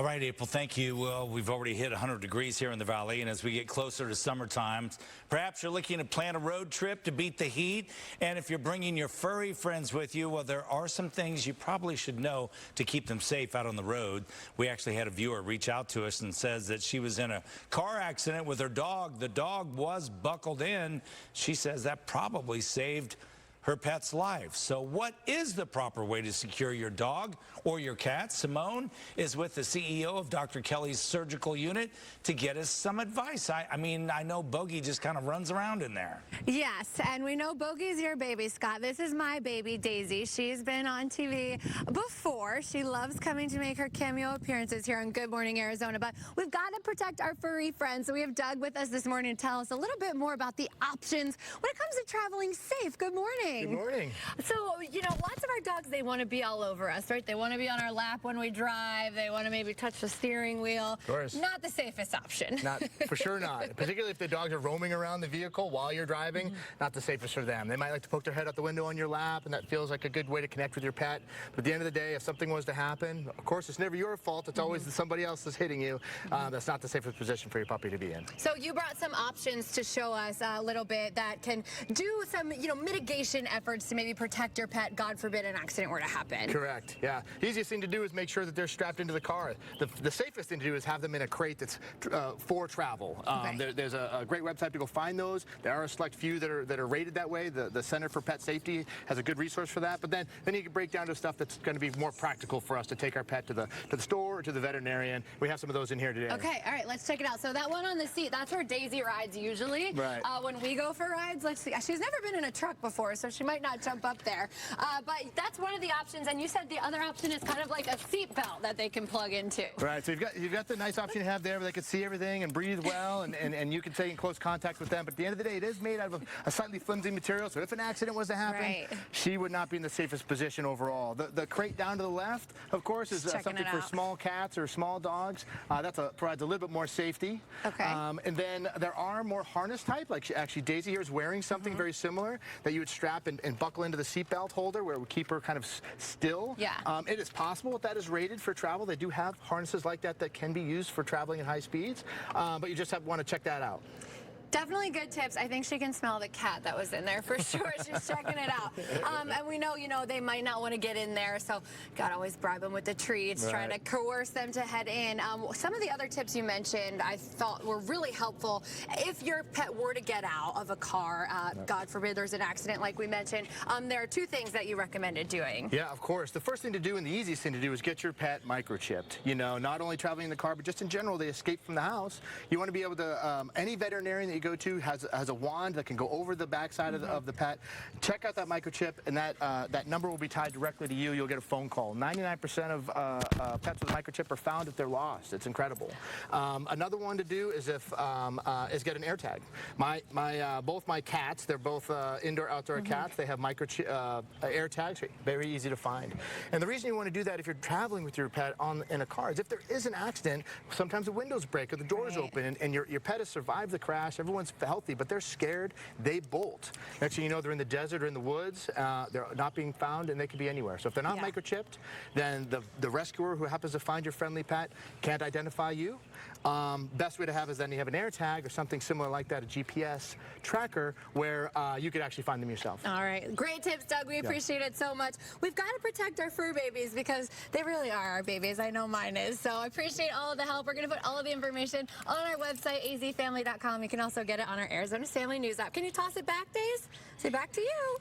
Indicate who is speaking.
Speaker 1: All right, April, thank you. Well, we've already hit 100 degrees here in the valley, and as we get closer to summertime, perhaps you're looking to plan a road trip to beat the heat. And if you're bringing your furry friends with you, well, there are some things you probably should know to keep them safe out on the road. We actually had a viewer reach out to us and says that she was in a car accident with her dog. The dog was buckled in. She says that probably saved her pet's life. So what is the proper way to secure your dog or your cat? Simone is with the CEO of Dr. Kelly's surgical unit to get us some advice. I mean, I know Bogey just kind of runs around in there.
Speaker 2: Yes, and we know Bogey's your baby, Scott. This is my baby, Daisy. She's been on TV before. She loves coming to make her cameo appearances here on Good Morning Arizona, but we've got to protect our furry friends. So we have Doug with us this morning to tell us a little bit more about the options when it comes to traveling safe. Good morning.
Speaker 3: Good morning.
Speaker 2: So, you know, lots of our dogs, they want to be all over us, right? They want to be on our lap when we drive. They want to maybe touch the steering wheel.
Speaker 3: Of course.
Speaker 2: Not the safest option.
Speaker 3: Not, for sure not. Particularly if the dogs are roaming around the vehicle while you're driving, not the safest for them. They might like to poke their head out the window on your lap, and that feels like a good way to connect with your pet. But at the end of the day, if something was to happen, of course, it's never your fault. It's always somebody else that's hitting you. That's not the safest position for your puppy to be in.
Speaker 2: So you brought some options to show us a little bit that can do some, mitigation efforts to maybe protect your pet, God forbid an accident were to happen.
Speaker 3: Correct, yeah. The easiest thing to do is make sure that they're strapped into the car. The safest thing to do is have them in a crate that's for travel. There's a great website to go find those. There are a select few that are rated that way. The Center for Pet Safety has a good resource for that. But then you can break down to stuff that's going to be more practical for us to take our pet to the store or to the veterinarian. We have some of those in here today.
Speaker 2: Okay, all right, let's check it out. So that one on the seat, that's where Daisy rides usually.
Speaker 3: Right.
Speaker 2: When we go for rides, let's see. She's never been in a truck before, so she might not jump up there. But that's one of the options, and you said the other option is kind of like a seat belt that they can plug into.
Speaker 3: Right, so you've got the nice option you have there where they can see everything and breathe well, and you can stay in close contact with them. But at the end of the day, it is made out of a slightly flimsy material, so if an accident was to happen, she would not be in the safest position overall. The crate down to the left, of course, is something for small cats or small dogs. That provides a little bit more safety.
Speaker 2: Okay.
Speaker 3: And then there are more harness type, like actually Daisy here is wearing something very similar that you would strap and buckle into the seatbelt holder where it would keep her kind of still.
Speaker 2: Yeah.
Speaker 3: It is possible that is rated for travel. They do have harnesses like that that can be used for traveling at high speeds, but you just want to check that out.
Speaker 2: Definitely good tips. I think she can smell the cat that was in there for sure. She's checking it out. And we know, they might not want to get in there, so gotta always bribe them with the treats, try to coerce them to head in. Some of the other tips you mentioned I thought were really helpful. If your pet were to get out of a car, God forbid there's an accident like we mentioned, there are two things that you recommended doing.
Speaker 3: Yeah, of course. The first thing to do and the easiest thing to do is get your pet microchipped. Not only traveling in the car, but just in general, they escape from the house. You want to be able to, any veterinarian that you go to has a wand that can go over the backside of the pet. Check out that microchip, and that number will be tied directly to you. You'll get a phone call. 99% of pets with a microchip are found if they're lost. It's incredible. Another one to do is is get an AirTag. Both my cats, they're both indoor-outdoor cats. They have microchip AirTags. Very easy to find. And the reason you want to do that if you're traveling with your pet in a car is if there is an accident, sometimes the windows break or the doors open, and your pet has survived the crash. Everyone's healthy, but they're scared. They bolt. Next thing you know, they're in the desert or in the woods. They're not being found, and they could be anywhere. So if they're not microchipped, then the rescuer who happens to find your friendly pet can't identify you. Best way to have is then you have an AirTag or something similar like that, a GPS tracker, where you could actually find them yourself.
Speaker 2: All right. Great tips, Doug. We appreciate it so much. We've got to protect our fur babies because they really are our babies. I know mine is. So I appreciate all of the help. We're going to put all of the information on our website, azfamily.com. You can also get it on our Arizona Family News app. Can you toss it back, Days? Say back to you.